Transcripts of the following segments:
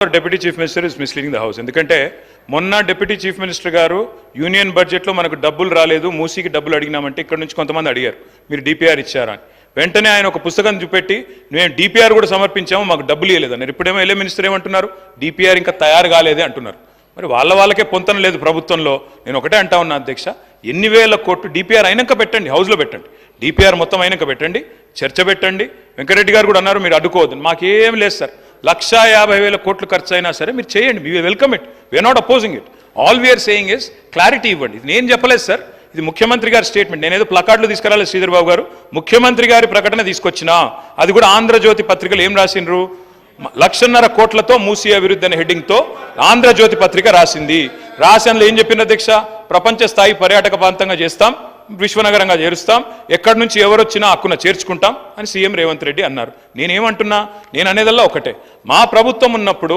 Deputy Chief Minister is misleading the House. ఎందుకంటే మొన్న deputy chief minister గారు union బడ్జెట్లో మనకు డబ్బులు రాలేదు, మూసీకి డబ్బులు అడిగినామంటే ఇక్కడ నుంచి కొంతమంది అడిగారు మీరు డిపిఆర్ ఇచ్చారా అని. వెంటనే ఆయన ఒక పుస్తకం చూపెట్టి మేము డిపిఆర్ కూడా సమర్పించాము, మాకు డబ్బులు ఇవ్వలేదన్నారు. ఇప్పుడేమో ఎల్ఏ మినిస్టర్ ఏమంటున్నారు, డిపిఆర్ ఇంకా తయారు కాలేదే అంటున్నారు. మరి వాళ్ళకే పొంతన లేదు ప్రభుత్వంలో. నేను ఒకటే అంటా ఉన్నా అధ్యక్ష, ఎన్ని వేల కోట్లు డిపిఆర్ అయినాక పెట్టండి, హౌస్లో పెట్టండి, డిపిఆర్ మొత్తం అయినాక పెట్టండి, చర్చ పెట్టండి. వెంకరెడ్డి గారు కూడా అన్నారు మీరు అడ్డుకోవద్దు, మాకేం లేదు సార్, 1,50,000 కోట్లు ఖర్చు అయినా సరే మీరు చేయండి, we welcome it, we are not opposing it. All we are saying is clarity ఇవ్వండి. ఇది నేను చెప్పలేదు సార్, ఇది ముఖ్యమంత్రి గారి స్టేట్మెంట్. నేనేదో ప్లకార్డులు తీసుకురాలేదు శ్రీధర్ బాబు గారు, ముఖ్యమంత్రి గారి ప్రకటన తీసుకొచ్చినా. అది కూడా ఆంధ్రజ్యోతి పత్రికలు ఏం రాసిండ్రు, 1,50,000 కోట్లతో మూసీ అభివృద్ధి అనే హెడ్డింగ్తో ఆంధ్రజ్యోతి పత్రిక రాసింది. రాసినలో ఏం చెప్పిన అధ్యక్ష, ప్రపంచ స్థాయి పర్యాటక ప్రాంతంగా చేస్తాం, విశ్వనగరంగా చేరుస్తాం, ఎక్కడి నుంచి ఎవరొచ్చినా హక్కున చేర్చుకుంటాం అని సీఎం రేవంత్ రెడ్డి అన్నారు. నేనేమంటున్నా, నేను అనేదల్లా ఒకటే, మా ప్రభుత్వం ఉన్నప్పుడు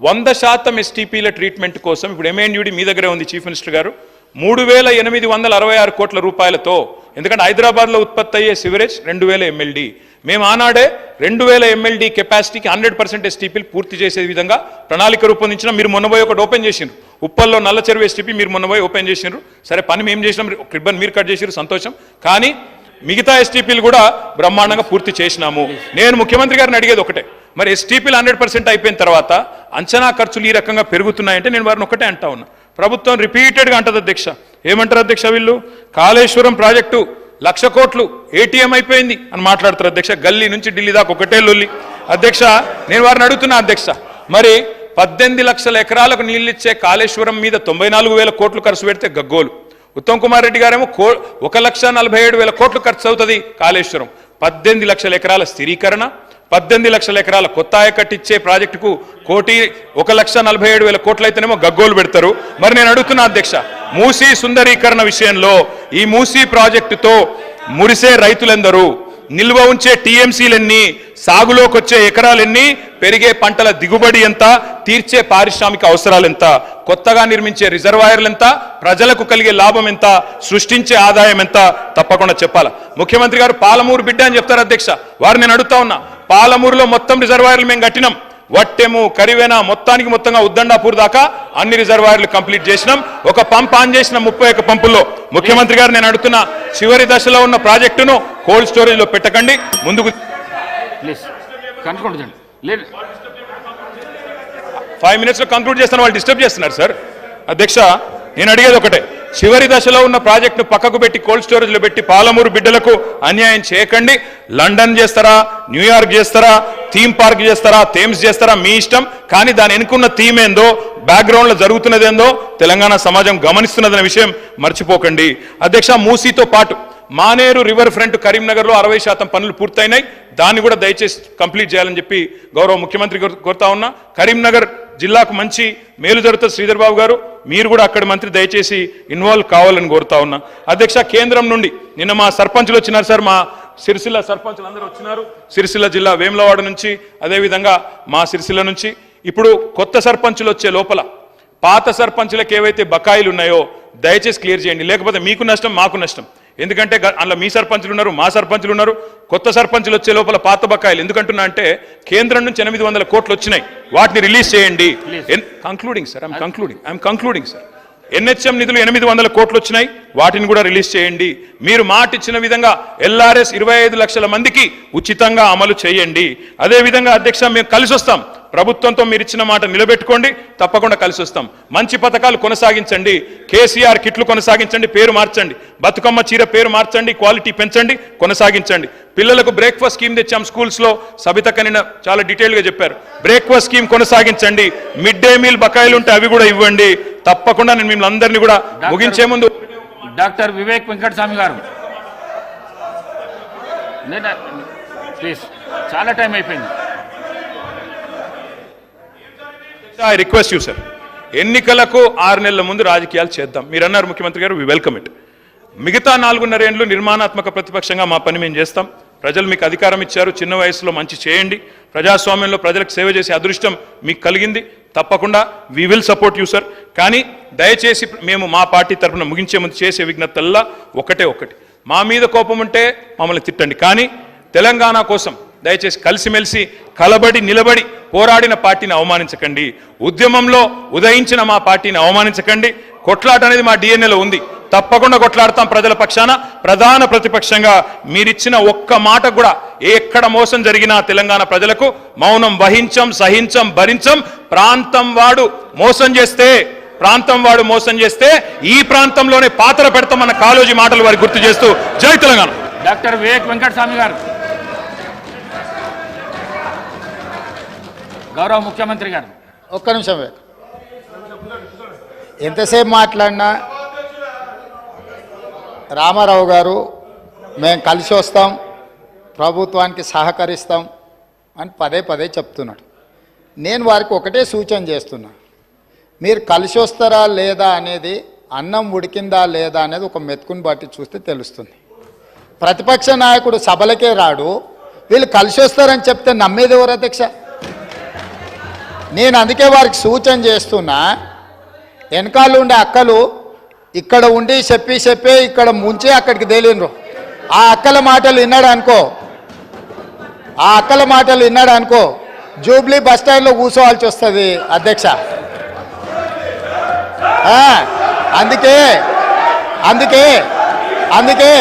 100% ఎస్టీపీల ట్రీట్మెంట్ కోసం, ఇప్పుడు ఎంఎన్యూడి మీ దగ్గరే ఉంది చీఫ్ మినిస్టర్ గారు, 3,866 కోట్ల రూపాయలతో, ఎందుకంటే హైదరాబాద్లో ఉత్పత్తి అయ్యే సివరేజ్ 2,000 MLD, మేము ఆనాడే 2,000 MLD కెపాసిటీకి 100% ఎస్టీపీలు పూర్తి చేసే విధంగా ప్రణాళిక రూపొందించిన. మీరు మొన్నపోయి ఒకటి ఓపెన్ చేసిండ్రు, ఉప్పల్లో నల్ల చెరువు ఎస్టీపీ మీరు మొన్నపోయి ఓపెన్ చేసిండ్రు. సరే పని మేము చేసినాం, క్రిబ్బన్ మీరు కట్ చేసిరు, సంతోషం. కానీ మిగతా ఎస్టీపీలు కూడా బ్రహ్మాండంగా పూర్తి చేసినాము. నేను ముఖ్యమంత్రి గారిని అడిగేది ఒకటే, మరి ఎస్టీపీలు 100% అయిపోయిన తర్వాత అంచనా ఖర్చులు ఈ రకంగా పెరుగుతున్నాయంటే నేను వారిని ఒకటే అంటా ఉన్నా, ప్రభుత్వం రిపీటెడ్గా అంటది అధ్యక్ష. ఏమంటారు అధ్యక్ష వీళ్ళు, కాళేశ్వరం ప్రాజెక్టు 1,00,000 కోట్లు ఏటీఎం అయిపోయింది అని మాట్లాడతారు అధ్యక్ష. గల్లీ నుంచి ఢిల్లీ దాకా ఒకటే లొల్లి అధ్యక్ష. నేను వారిని అడుగుతున్నా అధ్యక్ష, మరి 18 లక్షల ఎకరాలకు నీళ్ళిచ్చే కాళేశ్వరం మీద 94,000 కోట్లు ఖర్చు పెడితే గగ్గోలు. ఉత్తమ్ కుమార్ రెడ్డి గారేమో 1,47,000 కోట్లు ఖర్చు అవుతుంది కాళేశ్వరం. 18 లక్షల ఎకరాల స్థిరీకరణ, 18 లక్షల ఎకరాల కొత్త ఆయకట్టిచ్చే ప్రాజెక్టుకు 1,47,000 కోట్లు అయితేనేమో గగ్గోలు పెడతారు. మరి నేను అడుగుతున్నా అధ్యక్ష, మూసీ సుందరీకరణ విషయంలో ఈ మూసీ ప్రాజెక్టుతో మురిసే రైతులెందరూ, నిల్వ ఉంచే టీఎంసీలెన్ని, సాగులోకి వచ్చే ఎకరాలెన్ని, పెరిగే పంటల దిగుబడి ఎంత, తీర్చే పారిశ్రామిక అవసరాలు ఎంత, కొత్తగా నిర్మించే రిజర్వాయర్లు ఎంత, ప్రజలకు కలిగే లాభం ఎంత, సృష్టించే ఆదాయం ఎంత, తప్పకుండా చెప్పాలా. ముఖ్యమంత్రి గారు పాలమూరు బిడ్డ అని చెప్తారు అధ్యక్ష. వారు నేను అడుగుతా ఉన్నా, పాలమూరులో మొత్తం రిజర్వాయర్లు మేము కట్టినాం, వట్టెము కరివేనా మొత్తంగా ఉద్దండాపూర్ దాకా అన్ని రిజర్వాయర్లు కంప్లీట్ చేసినాం. ఒక పంప్ ఆన్ చేసిన 31 పంపుల్లో. ముఖ్యమంత్రి గారు నేను అడుగుతున్నా, చివరి దశలో ఉన్న ప్రాజెక్టును కోల్డ్ స్టోరేజ్ లో పెట్టకండి, ముందుకు 5 minutes లో కంక్లూడ్ చేస్తాను, వాళ్ళు డిస్టర్బ్ చేస్తున్నారు సార్. అధ్యక్ష నేను అడిగేది ఒకటే, చివరి దశలో ఉన్న ప్రాజెక్టును పక్కకు పెట్టి కోల్డ్ స్టోరేజ్లో పెట్టి పాలమూరు బిడ్డలకు అన్యాయం చేయకండి. లండన్ చేస్తారా, న్యూయార్క్ చేస్తారా, థీమ్ పార్క్ చేస్తారా, థేమ్స్ చేస్తారా, మీ ఇష్టం. కానీ దాని వెనుకున్న థీమ్ ఏందో, బ్యాక్గ్రౌండ్లో జరుగుతున్నదేందో తెలంగాణ సమాజం గమనిస్తున్నదనే విషయం మర్చిపోకండి. అధ్యక్ష మూసీతో పాటు మానేరు రివర్ ఫ్రంట్ కరీంనగర్లో 60% పనులు పూర్తయినాయి, దాన్ని కూడా దయచేసి కంప్లీట్ చేయాలని చెప్పి గౌరవ ముఖ్యమంత్రి కోరుతా ఉన్నా. కరీంనగర్ జిల్లాకు మంచి మేలు జరుగుతుంది శ్రీధర్ బాబు గారు, మీరు కూడా అక్కడి మంత్రి దయచేసి ఇన్వాల్వ్ కావాలని కోరుతా ఉన్నా. అధ్యక్ష కేంద్రం నుండి నిన్న మా సర్పంచులు వచ్చినారు సార్, మా సిరిసిల్ల సర్పంచులు అందరూ వచ్చినారు, సిరిసిల్ల జిల్లా వేములవాడ నుంచి, అదేవిధంగా మా సిరిసిల్ల నుంచి. ఇప్పుడు కొత్త సర్పంచులు వచ్చే లోపల పాత సర్పంచులకు ఏవైతే బకాయిలు ఉన్నాయో దయచేసి క్లియర్ చేయండి, లేకపోతే మీకు నష్టం మాకు నష్టం. ఎందుకంటే అందులో మీ సర్పంచులు ఉన్నారు, మా సర్పంచులు ఉన్నారు. కొత్త సర్పంచులు వచ్చే లోపల పాత బకాయిలు ఎందుకంటున్నా అంటే, కేంద్రం నుంచి 800 కోట్లు వచ్చినాయి, వాటిని రిలీజ్ చేయండి. Concluding sir, I'm concluding sir. NHM నిధులు 800 కోట్లు వచ్చినాయి, వాటిని కూడా రిలీజ్ చేయండి. మీరు మాట ఇచ్చిన విధంగా ఎల్ఆర్ఎస్ 25 లక్షల మందికి ఉచితంగా అమలు చేయండి. అదేవిధంగా అధ్యక్ష మేము కలిసి వస్తాం, ప్రభుత్వంతో మీరు ఇచ్చిన మాట నిలబెట్టుకోండి, తప్పకుండా కలిసి వస్తాం. మంచి పథకాలు కొనసాగించండి, కేసీఆర్ కిట్లు కొనసాగించండి, పేరు మార్చండి, బతుకమ్మ చీర పేరు మార్చండి, క్వాలిటీ పెంచండి, కొనసాగించండి. పిల్లలకు బ్రేక్ఫాస్ట్ స్కీమ్ తెచ్చాం స్కూల్స్లో, సబితక్క నిన్న చాలా డీటెయిల్గా చెప్పారు. బ్రేక్ఫాస్ట్ స్కీమ్ కొనసాగించండి, మిడ్ డే మీల్ బకాయిలు ఉంటే అవి కూడా ఇవ్వండి. తప్పకుండా నేను మిమ్మల్ని అందరినీ కూడా ముగించే ముందు డాక్టర్ వివేక్ వెంకటస్వామి గారు ప్లీజ్, చాలా టైం అయిపోయింది. ఐ రిక్వెస్ట్ యూ సార్, ఎన్నికలకు 6 నెలల ముందు రాజకీయాలు చేద్దాం. మీరు అన్నారు ముఖ్యమంత్రి గారు, వి వెల్కమ్ ఇట్. మిగతా 4.5 ఏళ్ళు నిర్మాణాత్మక ప్రతిపక్షంగా మా పని మేము చేస్తాం. ప్రజలు మీకు అధికారం ఇచ్చారు, చిన్న వయసులో మంచి చేయండి, ప్రజాస్వామ్యంలో ప్రజలకు సేవ చేసే అదృష్టం మీకు కలిగింది, తప్పకుండా we will support you sir. కానీ దయచేసి మేము మా పార్టీ తరఫున ముగించే ముందు చేసే విజ్ఞప్తల్లా ఒకటి, మా మీద కోపం ఉంటే మమ్మల్ని తిట్టండి, కానీ తెలంగాణ కోసం దయచేసి కలిసిమెలిసి కలబడి నిలబడి పోరాడిన పార్టీని అవమానించకండి, ఉద్యమంలో ఉదయించిన మా పార్టీని అవమానించకండి. కొట్లాట అనేది మా డిఎన్ఏలో ఉంది, తప్పకుండా కొట్లాడతాం ప్రజల పక్షాన. ప్రధాన ప్రతిపక్షంగా మీరిచ్చిన ఒక్క మాట కూడా ఎక్కడ మోసం జరిగినా తెలంగాణ ప్రజలకు మౌనం వహించం, సహించం, భరించం. ప్రాంతం వాడు మోసం చేస్తే ఈ ప్రాంతంలోనే పాత్ర పెడతామన్న కాళోజీ మాటలు వారికి గుర్తు చేస్తూ జై తెలంగాణ. డాక్టర్ వివేక్ వెంకటస్వామి గారు. గౌరవ ముఖ్యమంత్రి గారు. ఒక్క నిమిషం వివేక్, ఎంతసేపు మాట్లాడినా రామారావు గారు మేము కలిసి వస్తాం, ప్రభుత్వానికి సహకరిస్తాం అని పదే పదే చెప్తున్నాడు. నేను వారికి ఒకటే సూచన చేస్తున్నా, మీరు కలిసి వస్తారా లేదా అనేది, అన్నం ఉడికిందా లేదా అనేది ఒక మెతుకుని బట్టి చూస్తే తెలుస్తుంది. ప్రతిపక్ష నాయకుడు సభలకే రాడు, వీళ్ళు కలిసి వస్తారని చెప్తే నమ్మేది ఎవరు అధ్యక్ష? నేను అందుకే వారికి సూచన చేస్తున్నా, వెనకాల ఉండే అక్కలు ఇక్కడ ఉండి చెప్పే ఇక్కడ ముంచి అక్కడికి తేలినరు. ఆ అక్కల మాటలు విన్నాడు అనుకో జూబ్లీ బస్టాండ్లో కూర్చోవాల్సి వస్తుంది అధ్యక్ష. అందుకే అందుకే అందుకే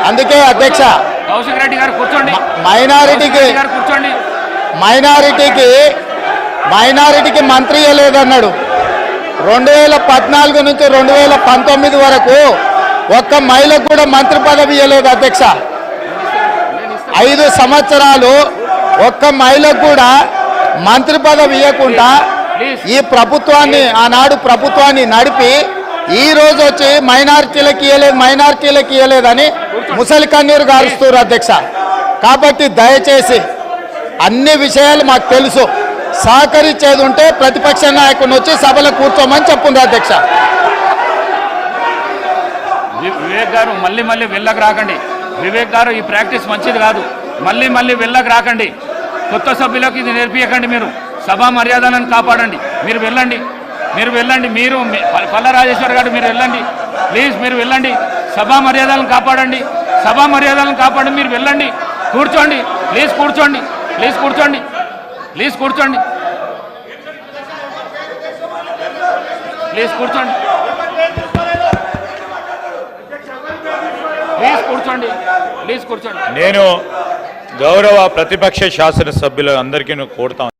అందుకే అధ్యక్ష, కౌశిక్ రెడ్డి గారు కూర్చోండి. మైనారిటీకి మంత్రి ఇవ్వలేదన్నాడు. 2014 నుంచి 2019 వరకు ఒక్క మహిళకు కూడా మంత్రి పదవి ఇవ్వలేదు అధ్యక్ష. 5 సంవత్సరాలు ఒక్క మహిళకు కూడా మంత్రి పదవి ఇవ్వకుండా ఈ ప్రభుత్వాన్ని, ఆనాడు ప్రభుత్వాన్ని నడిపి ఈ రోజు వచ్చి మైనారిటీలకు ఇవ్వలేదని ముసలి కన్నీరు గారుస్తారు అధ్యక్ష. కాబట్టి దయచేసి అన్ని విషయాలు మాకు తెలుసు, సహకరించేది ఉంటే ప్రతిపక్ష నాయకుడిని వచ్చి సభలో కూర్చోమని చెప్పుంది అధ్యక్ష. వివేక్ గారు మళ్ళీ వెళ్ళకు రాకండి. వివేక్ గారు ఈ ప్రాక్టీస్ మంచిది కాదు, మళ్ళీ వెళ్ళకు రాకండి. కొత్త సభ్యులకు ఇది నేర్పించకండి. మీరు సభా మర్యాదలను కాపాడండి. మీరు వెళ్ళండి. మీరు పల్ల రాజేశ్వర్ గారు మీరు వెళ్ళండి ప్లీజ్. మీరు వెళ్ళండి, సభా మర్యాదలను కాపాడండి. మీరు వెళ్ళండి, కూర్చోండి ప్లీజ్. కూర్చోండి. నేను గౌరవ ప్రతిపక్ష శాసనసభ్యులు అందరికీ కోరుతాను.